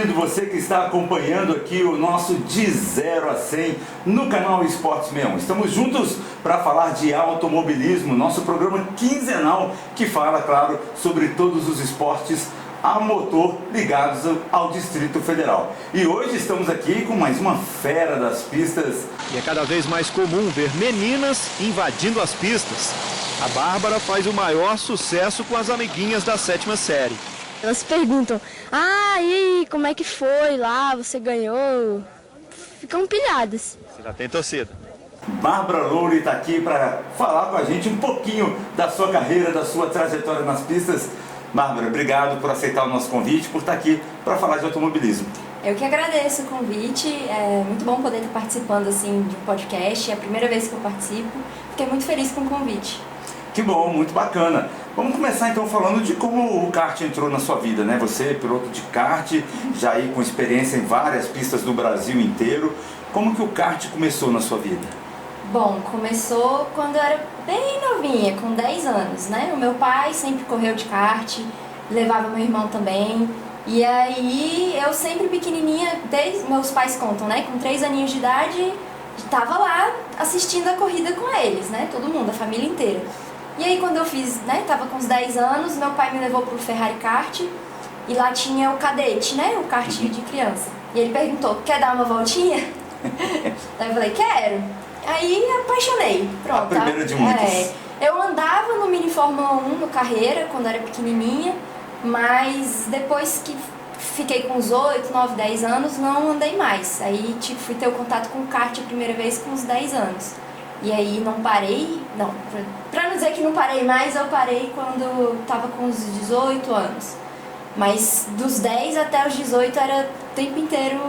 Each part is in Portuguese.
bem-vindo você que está acompanhando aqui o nosso De 0 a 100 no canal Esportes 61. Estamos juntos para falar de automobilismo, nosso programa quinzenal que fala, claro, sobre todos os esportes a motor ligados ao Distrito Federal. E hoje estamos aqui com mais uma fera das pistas. E é cada vez mais comum ver meninas invadindo as pistas. A Bárbara faz o maior sucesso com as amiguinhas da 7ª série. Elas perguntam, e como é que foi lá, você ganhou? Ficam pilhadas. Você já tem torcida. Bárbara Loure está aqui para falar com a gente um pouquinho da sua carreira, da sua trajetória nas pistas. Bárbara, obrigado por aceitar o nosso convite, por estar aqui para falar de automobilismo. Eu que agradeço o convite, é muito bom poder estar participando assim, de um podcast, é a primeira vez que eu participo, fiquei muito feliz com o convite. Que bom, muito bacana. Vamos começar então falando de como o kart entrou na sua vida, né? Você é piloto de kart, já aí com experiência em várias pistas do Brasil inteiro. Como que o kart começou na sua vida? Bom, começou quando eu era bem novinha, com 10 anos, né? O meu pai sempre correu de kart, levava meu irmão também. E aí eu sempre pequenininha, desde meus pais contam, né? Com 3 aninhos de idade, estava lá assistindo a corrida com eles, né? Todo mundo, a família inteira. E aí quando eu fiz, né, tava com uns 10 anos, meu pai me levou pro Ferrari Kart e lá tinha o cadete, né, o kart de criança. E ele perguntou, quer dar uma voltinha? Daí eu falei, quero. Aí apaixonei, pronto. A primeira de muitas. Eu andava no Mini Fórmula 1 no Carreira, quando era pequenininha, mas depois que fiquei com uns 8, 9, 10 anos, não andei mais. Aí fui ter o contato com o kart a primeira vez com uns 10 anos. E aí não parei, pra não dizer que não parei mais, eu parei quando tava com uns 18 anos. Mas dos 10 até os 18 era o tempo inteiro,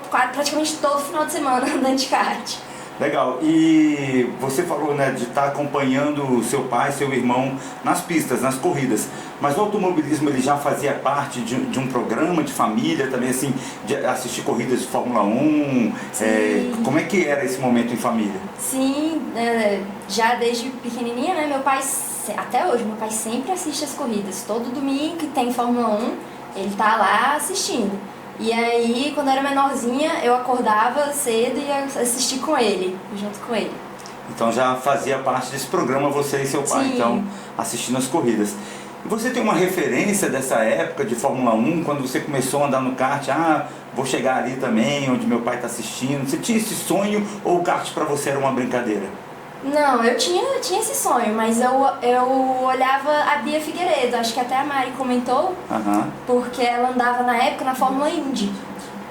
praticamente todo final de semana andando de kart. Legal, e você falou, né, de estar acompanhando o seu pai, seu irmão nas pistas, nas corridas, mas o automobilismo ele já fazia parte de um programa de família também, assim, de assistir corridas de Fórmula 1, como é que era esse momento em família? Sim, já desde pequenininha, né, meu pai, até hoje, meu pai sempre assiste as corridas, todo domingo que tem Fórmula 1, ele tá lá assistindo. E aí, quando eu era menorzinha, eu acordava cedo e ia assistir com ele, junto com ele. Então já fazia parte desse programa você e seu pai, Sim. Então, assistindo as corridas. E você tem uma referência dessa época de Fórmula 1, quando você começou a andar no kart, vou chegar ali também, onde meu pai está assistindo. Você tinha esse sonho ou o kart para você era uma brincadeira? Não, eu tinha esse sonho, mas eu olhava a Bia Figueiredo, acho que até a Mari comentou, porque ela andava na época na Fórmula Indy.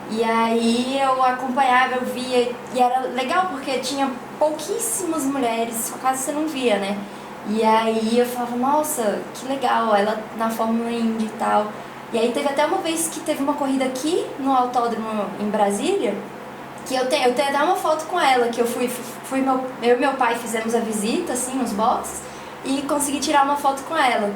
E aí eu acompanhava, eu via, e era legal porque tinha pouquíssimas mulheres, quase você não via, né? E aí eu falava, nossa, que legal, ela na Fórmula Indy e tal. E aí teve até uma vez que teve uma corrida aqui no autódromo em Brasília, que eu tenho até uma foto com ela, que eu eu e meu pai fizemos a visita, assim, nos boxes, e consegui tirar uma foto com ela.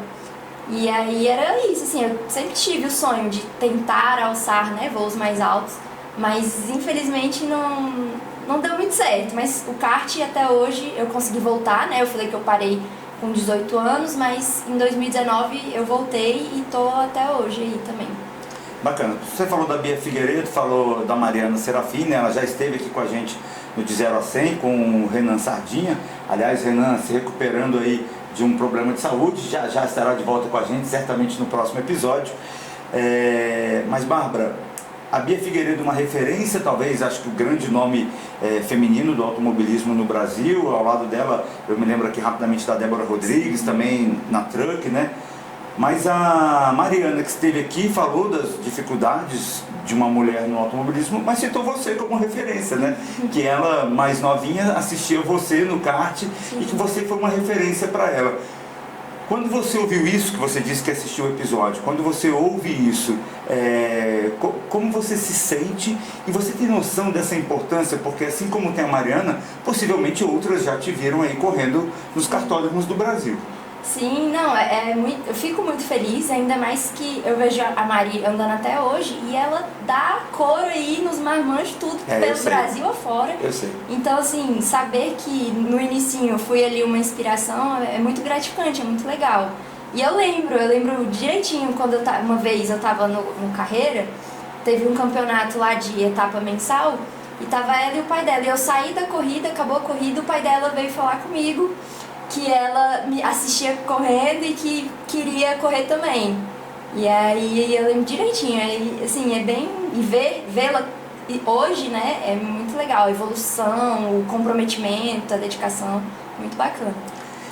E aí era isso, assim, eu sempre tive o sonho de tentar alçar, né, voos mais altos, mas infelizmente não deu muito certo. Mas o kart até hoje eu consegui voltar, né, eu falei que eu parei com 18 anos, mas em 2019 eu voltei e tô até hoje aí também. Bacana. Você falou da Bia Figueiredo, falou da Mariana Serafim, né? Ela já esteve aqui com a gente no De 0 a 100 com o Renan Sardinha. Aliás, Renan se recuperando aí de um problema de saúde, já estará de volta com a gente, certamente no próximo episódio. Mas, Bárbara, a Bia Figueiredo é uma referência, talvez, acho que o grande nome feminino do automobilismo no Brasil. Ao lado dela, eu me lembro aqui rapidamente da Débora Rodrigues, também na Truck, né? Mas a Mariana, que esteve aqui, falou das dificuldades de uma mulher no automobilismo, mas citou você como referência, né? Que ela, mais novinha, assistia você no kart e que você foi uma referência para ela. Quando você ouviu isso, que você disse que assistiu o episódio, quando você ouve isso, como você se sente e você tem noção dessa importância? Porque assim como tem a Mariana, possivelmente outras já te viram aí correndo nos kartódromos do Brasil. Sim, não, eu fico muito feliz, ainda mais que eu vejo a Mari andando até hoje e ela dá coro aí nos marmanjos, tudo pelo Brasil afora. Eu sei. Então, assim, saber que no inicinho eu fui ali uma inspiração é muito gratificante, é muito legal. E eu lembro direitinho quando uma vez eu tava no Carreira teve um campeonato lá de etapa mensal e tava ela e o pai dela. E eu saí da corrida, acabou a corrida, o pai dela veio falar comigo que ela me assistia correndo e que queria correr também. E aí eu lembro direitinho, aí, assim, é bem... E vê-la hoje, né, é muito legal, a evolução, o comprometimento, a dedicação, muito bacana.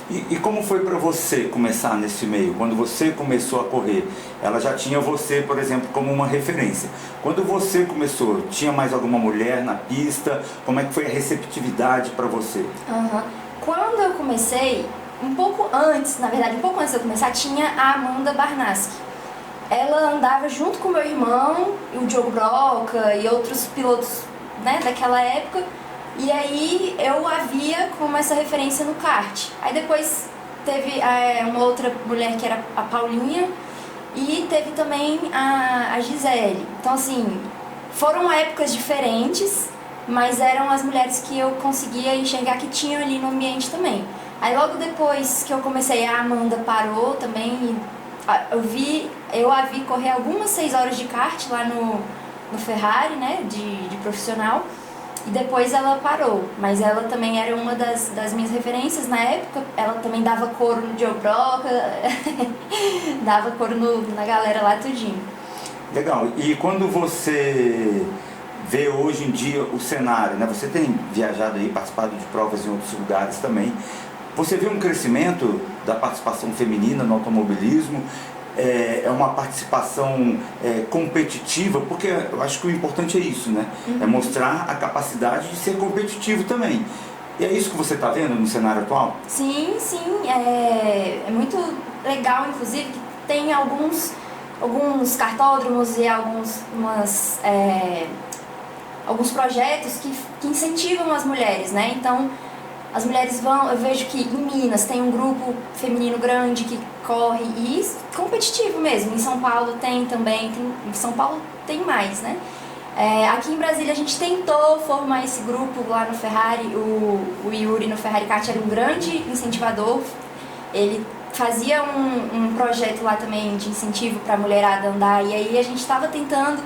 E como foi para você começar nesse meio? Quando você começou a correr, ela já tinha você, por exemplo, como uma referência. Quando você começou, tinha mais alguma mulher na pista? Como é que foi a receptividade para você? Quando eu comecei, um pouco antes de eu começar, tinha a Amanda Barnaski. Ela andava junto com meu irmão, o Diogo Broca e outros pilotos, né, daquela época. E aí eu a via como essa referência no kart. Aí depois teve uma outra mulher que era a Paulinha e teve também a Gisele. Então assim, foram épocas diferentes, mas eram as mulheres que eu conseguia enxergar que tinham ali no ambiente também. Aí logo depois que eu comecei, a Amanda parou também e eu a vi correr algumas 6 horas de kart lá no Ferrari, né, de profissional. E depois ela parou, mas ela também era uma das minhas referências na época. Ela também dava couro no Diogo Broca, dava couro na galera lá tudinho. Legal, e quando você vê hoje em dia o cenário, né? Você tem viajado aí, participado de provas em outros lugares também. Você vê um crescimento da participação feminina no automobilismo? É uma participação competitiva, porque eu acho que o importante é isso, né? É mostrar a capacidade de ser competitivo também. E é isso que você está vendo no cenário atual? Sim, é muito legal, inclusive, que tem alguns kartódromos e alguns projetos que incentivam as mulheres, né? Então, as mulheres vão, eu vejo que em Minas tem um grupo feminino grande que corre e competitivo mesmo. Em São Paulo tem também, em São Paulo tem mais, né? Aqui em Brasília a gente tentou formar esse grupo lá no Ferrari, o Yuri no Ferrari Kart era um grande incentivador. Ele fazia um projeto lá também de incentivo para a mulherada andar e aí a gente estava tentando,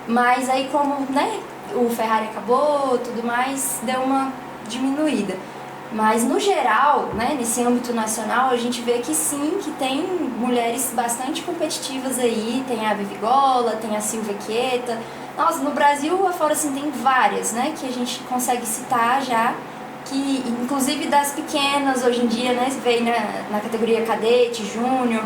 mas aí como, né, o Ferrari acabou, tudo mais, deu uma diminuída. Mas no geral, né, nesse âmbito nacional, a gente vê que sim, que tem mulheres bastante competitivas aí, tem a Vivigola, tem a Silvia Chieta. Nossa, no Brasil afora assim tem várias, né, que a gente consegue citar já, que inclusive das pequenas hoje em dia, né, vem na categoria cadete, júnior.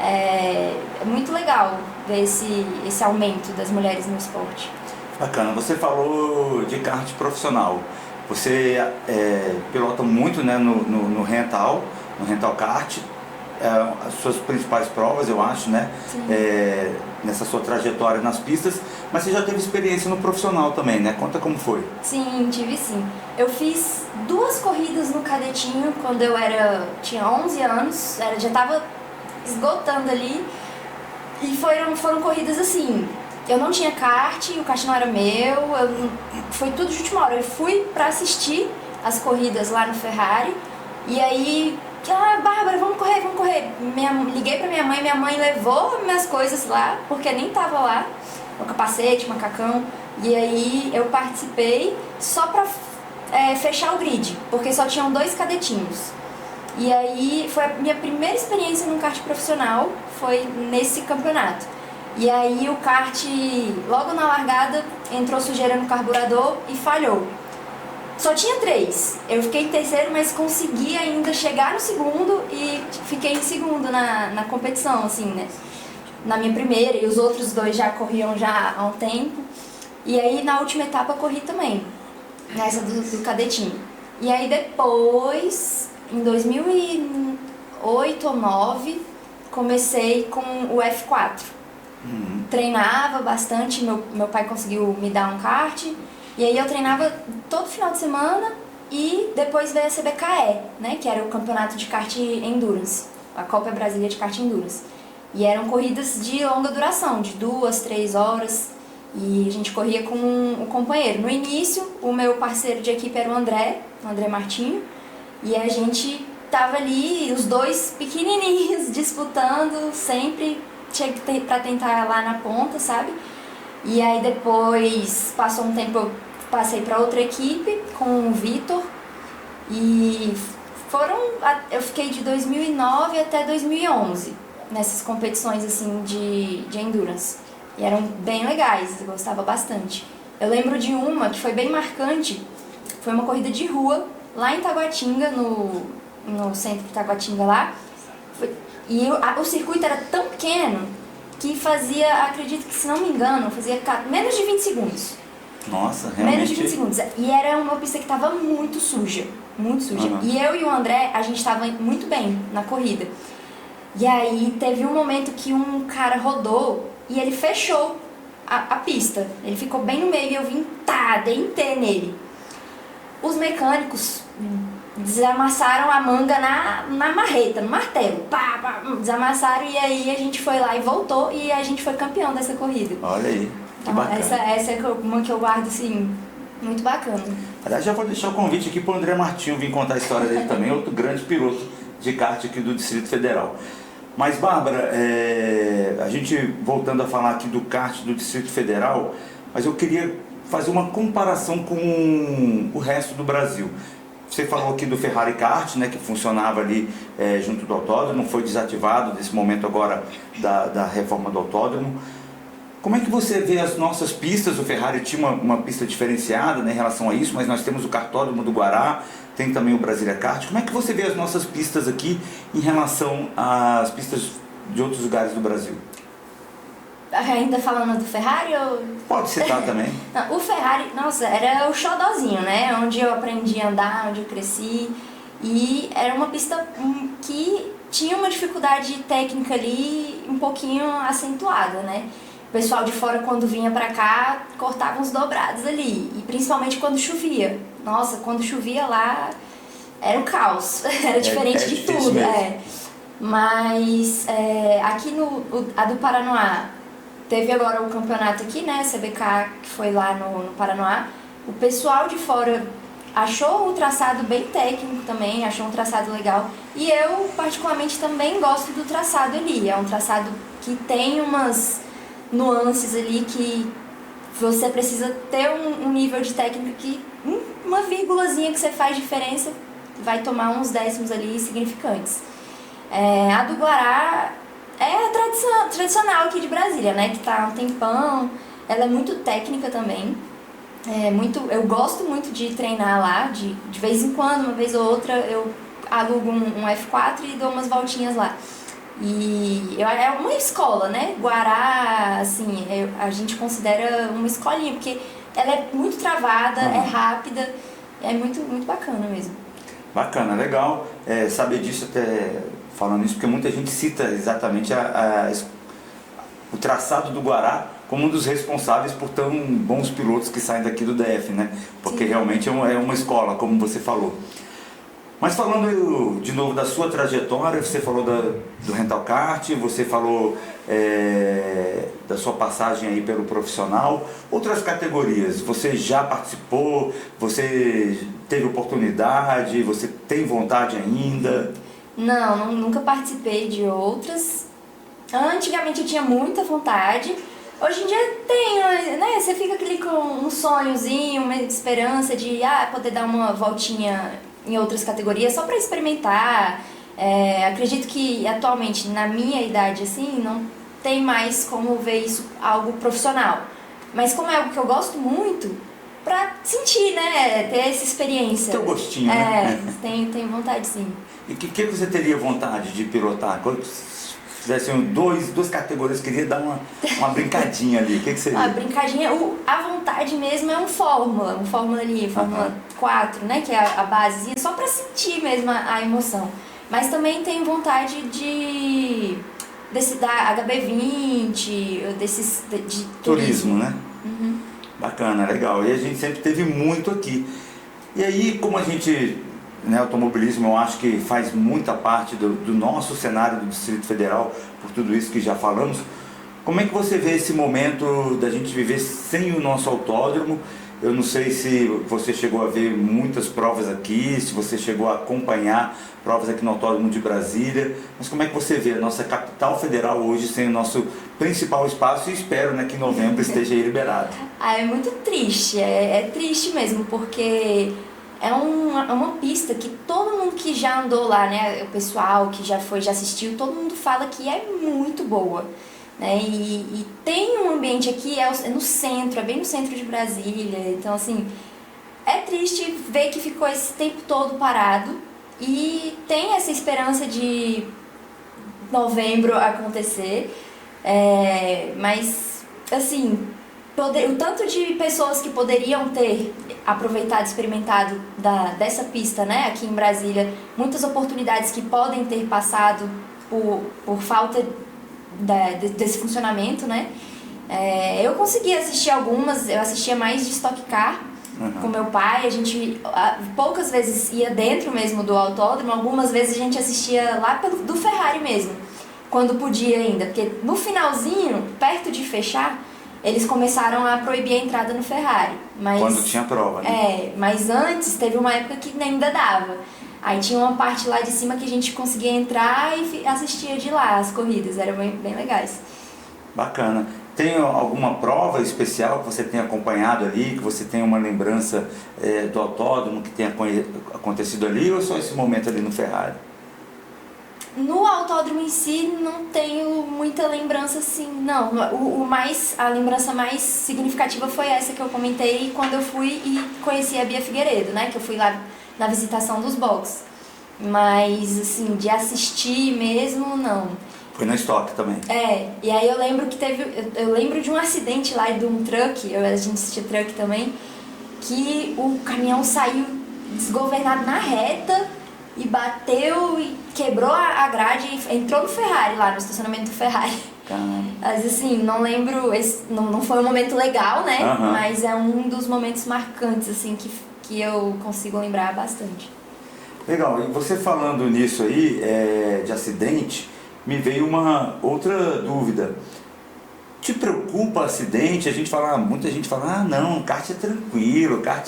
É muito legal ver esse aumento das mulheres no esporte. Bacana, você falou de kart profissional. Você pilota muito, né, no rental kart, as suas principais provas, eu acho, né, nessa sua trajetória nas pistas, mas você já teve experiência no profissional também, né? Conta como foi. Sim, tive sim. Eu fiz 2 corridas no cadetinho quando eu tinha 11 anos, já estava esgotando ali, e foram corridas assim. Eu não tinha kart, o kart não era meu, foi tudo de última hora. Eu fui pra assistir as corridas lá no Ferrari, e aí, Bárbara, vamos correr. Liguei pra minha mãe levou minhas coisas lá, porque nem tava lá, o capacete, macacão, e aí eu participei só pra fechar o grid, porque só tinham 2 cadetinhos. E aí foi a minha primeira experiência num kart profissional, foi nesse campeonato. E aí o kart, logo na largada, entrou sujeira no carburador e falhou. Só tinha 3. Eu fiquei em terceiro, mas consegui ainda chegar no segundo e fiquei em segundo na competição, assim, né? Na minha primeira, e os outros 2 já corriam já há um tempo. E aí na última etapa eu corri também, nessa do cadetinho. E aí depois, em 2008 ou 2009, comecei com o F4. Treinava bastante, meu pai conseguiu me dar um kart, e aí eu treinava todo final de semana, e depois veio a CBKE, né, que era o campeonato de kart endurance, a Copa Brasília de kart endurance. E eram corridas de longa duração, de 2, 3 horas, e a gente corria com um companheiro. No início, o meu parceiro de equipe era o André Martinho, e a gente tava ali, os 2 pequenininhos, disputando sempre, para tentar lá na ponta, sabe? E aí depois, passou um tempo, eu passei para outra equipe com o Vitor. E eu fiquei de 2009 até 2011 nessas competições assim de endurance. E eram bem legais, eu gostava bastante. Eu lembro de uma que foi bem marcante, foi uma corrida de rua, lá em Taguatinga, no centro de Taguatinga lá. O circuito era tão pequeno que fazia, acredito que se não me engano, fazia menos de 20 segundos. Nossa, realmente. Menos de 20 segundos. E era uma pista que estava muito suja, muito suja. Uhum. E eu e o André, a gente estava muito bem na corrida. E aí teve um momento que um cara rodou e ele fechou a pista. Ele ficou bem no meio e eu vim, dei em T nele. Os mecânicos desamassaram a manga na marreta, no martelo. Desamassaram e aí a gente foi lá e voltou e a gente foi campeão dessa corrida. Olha aí, que então, bacana. Essa é uma que eu guardo, assim, muito bacana. Aliás, já vou deixar o convite aqui para o André Martinho vir contar a história dele também, outro grande piloto de kart aqui do Distrito Federal. Mas, Bárbara, a gente voltando a falar aqui do kart do Distrito Federal, mas eu queria fazer uma comparação com o resto do Brasil. Você falou aqui do Ferrari Kart, né, que funcionava ali junto do autódromo, foi desativado nesse momento agora da reforma do autódromo. Como é que você vê as nossas pistas? O Ferrari tinha uma pista diferenciada, né, em relação a isso, mas nós temos o kartódromo do Guará, tem também o Brasília Kart. Como é que você vê as nossas pistas aqui em relação às pistas de outros lugares do Brasil? Ainda falando do Ferrari ou... Pode citar também. Não, o Ferrari, nossa, era o xodózinho, né? Onde eu aprendi a andar, onde eu cresci. E era uma pista que tinha uma dificuldade técnica ali um pouquinho acentuada, né? O pessoal de fora, quando vinha pra cá, cortava uns dobrados ali. E principalmente quando chovia. Nossa, quando chovia lá, era um caos. Era diferente de tudo. Mas aqui a do Paranoá, teve agora o campeonato aqui, né, CBK, que foi lá no Paranoá. O pessoal de fora achou o traçado bem técnico também, achou um traçado legal. E eu, particularmente, também gosto do traçado ali. É um traçado que tem umas nuances ali que você precisa ter um nível de técnica que uma vírgulazinha que você faz diferença vai tomar uns décimos ali significantes. A do Guará é a tradicional aqui de Brasília, né? Que tá há um tempão. Ela é muito técnica também. Eu gosto muito de treinar lá. De vez em quando, uma vez ou outra, eu alugo um F4 e dou umas voltinhas lá. E é uma escola, né? Guará, assim, a gente considera uma escolinha, porque ela é muito travada, é rápida, é muito, muito bacana mesmo. Bacana, legal. Saber disso até... falando isso, porque muita gente cita exatamente o traçado do Guará como um dos responsáveis por tão bons pilotos que saem daqui do DF, né? Porque sim, realmente é uma escola, como você falou. Mas falando de novo da sua trajetória, você falou do rental kart, você falou da sua passagem aí pelo profissional. Outras categorias, você já participou, você teve oportunidade, você tem vontade ainda? Não, nunca participei de outras. Antigamente eu tinha muita vontade. Hoje em dia tenho, né? Você fica aquele com um sonhozinho, uma esperança de poder dar uma voltinha em outras categorias só para experimentar. Acredito que atualmente, na minha idade, assim, não tem mais como ver isso algo profissional. Mas como é algo que eu gosto muito, pra sentir, né? Ter essa experiência. Teu gostinho, né? Tenho vontade, sim. E o que você teria vontade de pilotar? Se fizesse duas categorias, queria dar uma brincadinha ali. O que seria? A brincadinha, a vontade mesmo é um Fórmula ali, Fórmula 4, né? Que é a basezinha, só pra sentir mesmo a emoção. Mas também tenho vontade da HB20, de turismo, né? Uhum. Bacana, legal. E a gente sempre teve muito aqui. E aí, como a gente... automobilismo, eu acho que faz muita parte do nosso cenário do Distrito Federal, por tudo isso que já falamos. Como é que você vê esse momento da gente viver sem o nosso autódromo? Eu não sei se você chegou a ver muitas provas aqui, se você chegou a acompanhar provas aqui no Autódromo de Brasília, mas como é que você vê a nossa capital federal hoje sem o nosso principal espaço e espero, né, que em novembro esteja aí liberado. É muito triste, é triste mesmo, porque é uma pista que todo mundo que já andou lá, né, o pessoal que já foi, já assistiu, todo mundo fala que é muito boa, né, e tem um ambiente aqui, é no centro, é bem no centro de Brasília, então assim, é triste ver que ficou esse tempo todo parado e tem essa esperança de novembro acontecer, mas assim, o tanto de pessoas que poderiam ter aproveitado, experimentado dessa pista, né, aqui em Brasília, muitas oportunidades que podem ter passado por falta desse funcionamento, né, eu consegui assistir algumas, eu assistia mais de Stock Car com meu pai, a gente poucas vezes ia dentro mesmo do autódromo, algumas vezes a gente assistia lá do Ferrari mesmo, quando podia ainda, porque no finalzinho, perto de fechar, eles começaram a proibir a entrada no Ferrari. Mas, quando tinha prova, né? Mas antes teve uma época que ainda dava. Aí tinha uma parte lá de cima que a gente conseguia entrar e assistia de lá as corridas, eram bem legais. Bacana. Tem alguma prova especial que você tenha acompanhado ali, que você tenha uma lembrança do autódromo que tenha acontecido ali, ou só esse momento ali no Ferrari? No autódromo em si, não tenho muita lembrança assim, não. A lembrança mais significativa foi essa que eu comentei quando eu fui e conheci a Bia Figueiredo, né? Que eu fui lá na visitação dos boxes. Mas, assim, de assistir mesmo, não. Foi na Stock também? E aí eu lembro que eu lembro de um acidente lá de um truck, a gente assistia truck também, que o caminhão saiu desgovernado na reta, e bateu e quebrou a grade e entrou no Ferrari lá, no estacionamento do Ferrari. Caramba. Mas assim, não lembro, não foi um momento legal, né? Uhum. Mas é um dos momentos marcantes, assim, que eu consigo lembrar bastante. Legal, e você falando nisso aí, de acidente, me veio uma outra dúvida. Te preocupa acidente? Muita gente fala, não, o kart é tranquilo, o kart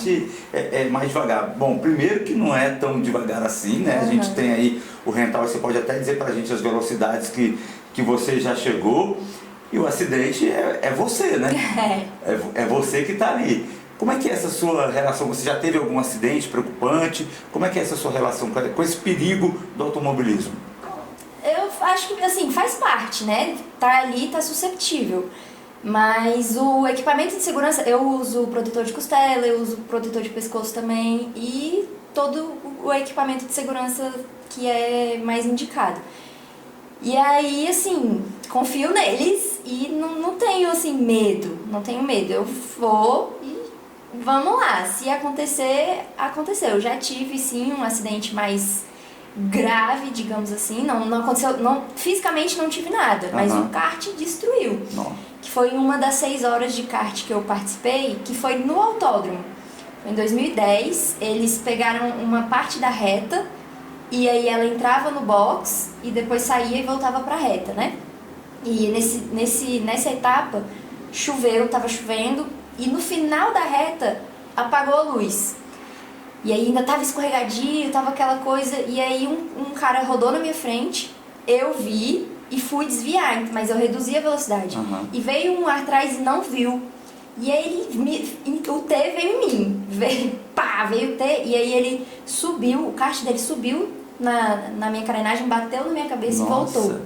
é mais devagar. Bom, primeiro que não é tão devagar assim, né? A gente tem aí o rental, você pode até dizer pra gente as velocidades que você já chegou, e o acidente é você, né? É você que tá ali. Como é que é essa sua relação? Você já teve algum acidente preocupante? Como é que é essa sua relação com esse perigo do automobilismo? Eu acho que, assim, faz parte, né? Tá ali, tá susceptível. Mas o equipamento de segurança, eu uso protetor de costela, eu uso protetor de pescoço também e todo o equipamento de segurança que é mais indicado. E aí, assim, confio neles e não tenho, assim, medo. Não tenho medo. Eu vou e vamos lá. Se acontecer, aconteceu. Eu já tive, sim, um acidente mais grave, digamos assim, não aconteceu, fisicamente não tive nada, mas o kart destruiu. Nossa. Que foi uma das 6 horas de kart que eu participei, que foi no autódromo. Em 2010, eles pegaram uma parte da reta e aí ela entrava no box e depois saía e voltava pra reta, né? E nessa etapa tava chovendo e no final da reta apagou a luz. E aí ainda tava escorregadio, tava aquela coisa, e aí um cara rodou na minha frente, eu vi e fui desviar, mas eu reduzi a velocidade. E veio um atrás e não viu. E aí o T veio em mim, veio o T, e aí ele subiu, o kart dele subiu na minha carenagem, bateu na minha cabeça. Nossa. E voltou.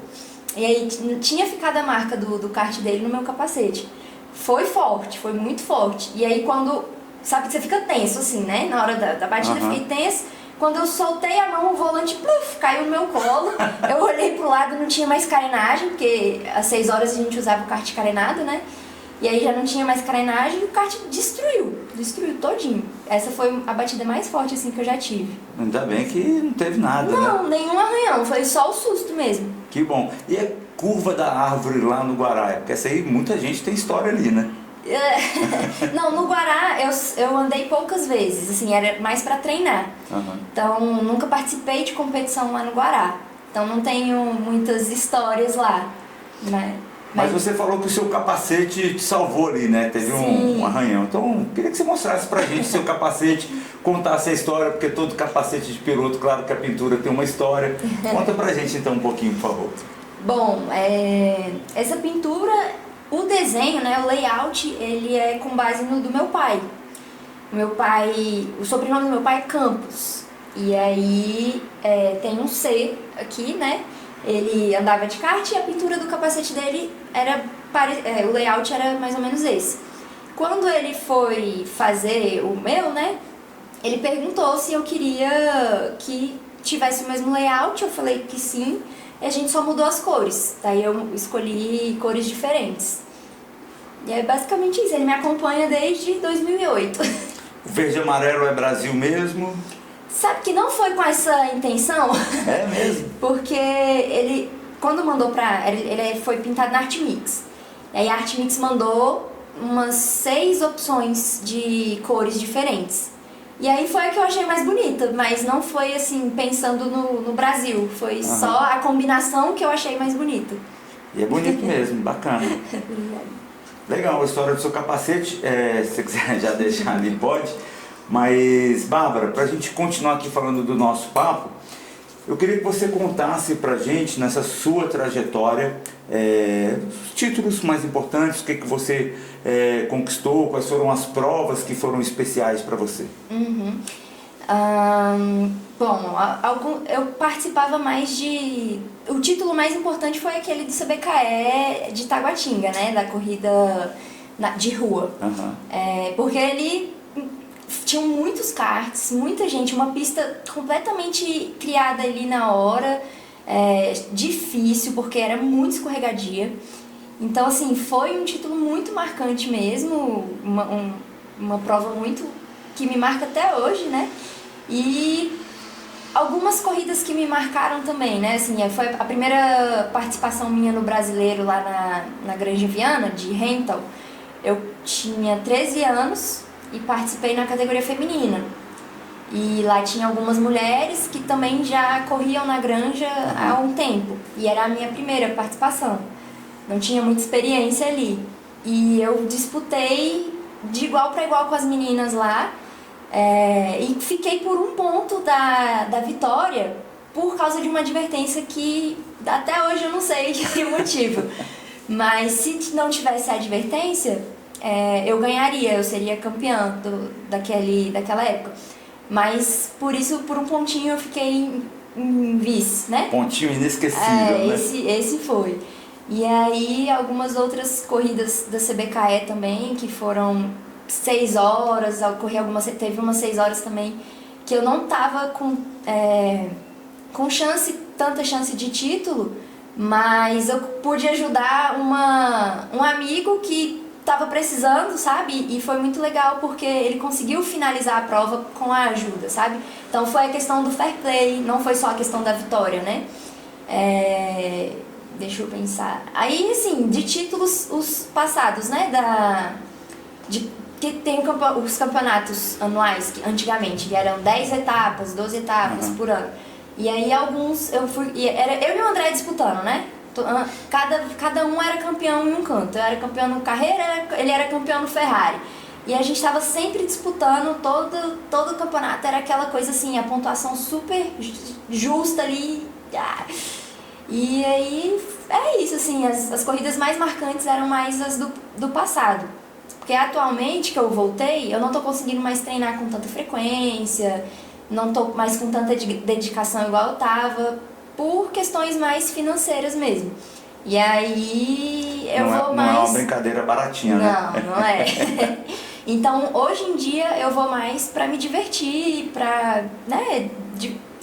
E aí tinha ficado a marca do kart dele no meu capacete. Foi forte, foi muito forte. E aí quando... Sabe que você fica tenso, assim, né? Na hora da batida eu fiquei tenso. Quando eu soltei a mão, o volante caiu no meu colo. Eu olhei pro lado, não tinha mais carenagem, porque às 6 horas a gente usava o kart carenado, né? E aí já não tinha mais carenagem e o kart destruiu todinho. Essa foi a batida mais forte, assim, que eu já tive. Ainda bem que não teve nada, não, né? Nenhum arranhão, foi só o susto mesmo. Que bom. E a curva da árvore lá no Guará? Porque essa aí muita gente tem história ali, né? Não, no Guará eu andei poucas vezes, assim, era mais pra treinar. Então nunca participei de competição lá no Guará. Então não tenho muitas histórias lá, né? Mas você falou que o seu capacete te salvou ali, né? Teve um arranhão. Então queria que você mostrasse pra gente seu capacete, contasse a história, porque todo capacete de piloto, claro que a pintura tem uma história. Conta pra gente então um pouquinho, por favor. Bom, essa pintura, o desenho, né, o layout, ele é com base no do meu pai. O sobrenome do meu pai é Campos. E aí tem um C aqui, né? Ele andava de kart e a pintura do capacete dele o layout era mais ou menos esse. Quando ele foi fazer o meu, né? Ele perguntou se eu queria que tivesse o mesmo layout, eu falei que sim. E a gente só mudou as cores, daí eu escolhi cores diferentes. E é basicamente isso, ele me acompanha desde 2008. O verde e amarelo é Brasil mesmo? Sabe que não foi com essa intenção? É mesmo? Porque ele, quando mandou ele foi pintado na Artmix. E aí a Artmix mandou umas 6 opções de cores diferentes. E aí foi a que eu achei mais bonita, mas não foi assim, pensando no Brasil. Foi só a combinação que eu achei mais bonita. E é bonito mesmo, bacana. Legal, a história do seu capacete, se você quiser já deixar ali, pode. Mas, Bárbara, pra gente continuar aqui falando do nosso papo, eu queria que você contasse pra gente, nessa sua trajetória, os títulos mais importantes, o que você conquistou, quais foram as provas que foram especiais para você. Bom, eu participava mais de... O título mais importante foi aquele do CBKE de Taguatinga, né? Da corrida de rua. Porque ele... Tinham muitos karts, muita gente, uma pista completamente criada ali na hora, difícil, porque era muito escorregadia. Então, assim, foi um título muito marcante mesmo, uma prova muito que me marca até hoje, né? E algumas corridas que me marcaram também, né? Assim, foi a primeira participação minha no Brasileiro lá na Granja Viana, de Rental. Eu tinha 13 anos e participei na categoria feminina. E lá tinha algumas mulheres que também já corriam na granja há um tempo. E era a minha primeira participação. Não tinha muita experiência ali. E eu disputei de igual para igual com as meninas lá. E fiquei por um ponto da vitória por causa de uma advertência que até hoje eu não sei o motivo. Mas se não tivesse a advertência, eu ganharia, eu seria campeã daquela época. Mas por isso, por um pontinho, eu fiquei em vice, né? Pontinho inesquecível, né? Esse foi. E aí, algumas outras corridas da CBKE também, que foram 6 horas, eu corri teve umas 6 horas também, que eu não tava com tanta chance de título, mas eu pude ajudar um amigo que tava precisando, sabe? E foi muito legal porque ele conseguiu finalizar a prova com a ajuda, sabe? Então foi a questão do fair play, não foi só a questão da vitória, né? Deixa eu pensar. Aí, assim, de títulos os passados, né? Que tem os campeonatos anuais, que antigamente que eram 10 etapas, 12 etapas por ano. E aí alguns era eu e o André disputando, né? Cada um era campeão em um canto. Eu era campeão no Carreira, ele era campeão no Ferrari. E a gente estava sempre disputando, todo o campeonato era aquela coisa assim, a pontuação super justa ali. E aí é isso, assim, as corridas mais marcantes eram mais as do passado. Porque atualmente que eu voltei, eu não tô conseguindo mais treinar com tanta frequência, não tô mais com tanta dedicação igual eu tava, por questões mais financeiras mesmo. E aí eu vou mais... Não é uma brincadeira baratinha, né? Não é. Então, hoje em dia, eu vou mais pra me divertir, pra, né,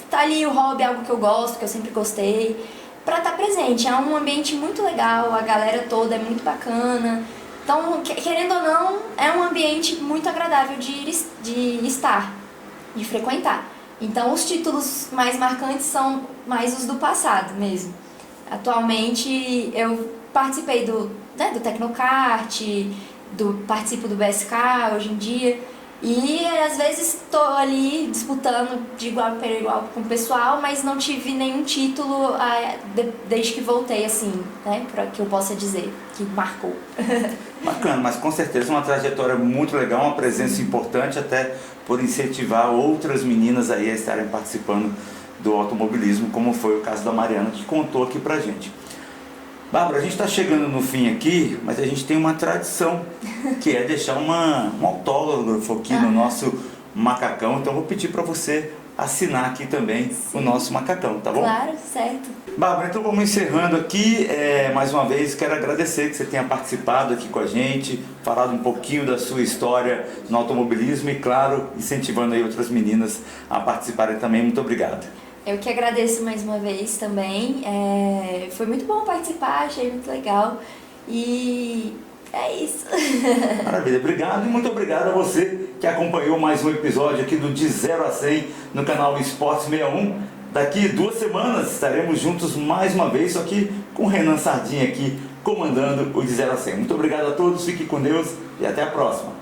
tá ali o hobby, algo que eu gosto, que eu sempre gostei, pra estar presente. É um ambiente muito legal, a galera toda é muito bacana. Então, querendo ou não, é um ambiente muito agradável de estar, de frequentar. Então, os títulos mais marcantes são mais os do passado mesmo. Atualmente, eu participei do Tecnokart, participo do BSK hoje em dia. E às vezes estou ali disputando de igual para igual com o pessoal, mas não tive nenhum título desde que voltei, assim, né? Para que eu possa dizer que marcou. Bacana, mas com certeza uma trajetória muito legal, uma presença importante até por incentivar outras meninas aí a estarem participando do automobilismo, como foi o caso da Mariana, que contou aqui pra gente. Bárbara, a gente está chegando no fim aqui, mas a gente tem uma tradição, que é deixar um autógrafo aqui no nosso macacão. Então eu vou pedir para você assinar aqui também o nosso macacão, tá bom? Claro, certo. Bárbara, então vamos encerrando aqui. Mais uma vez quero agradecer que você tenha participado aqui com a gente, falado um pouquinho da sua história no automobilismo e, claro, incentivando aí outras meninas a participarem também. Muito obrigado. Eu que agradeço mais uma vez também. Foi muito bom participar, achei muito legal. E é isso. Maravilha, obrigado e muito obrigado a você que acompanhou mais um episódio aqui do De 0 a 100 no canal Esportes 61. Daqui 2 semanas estaremos juntos mais uma vez, só que com o Renan Sardinha aqui comandando o De 0 a 100. Muito obrigado a todos, fiquem com Deus e até a próxima.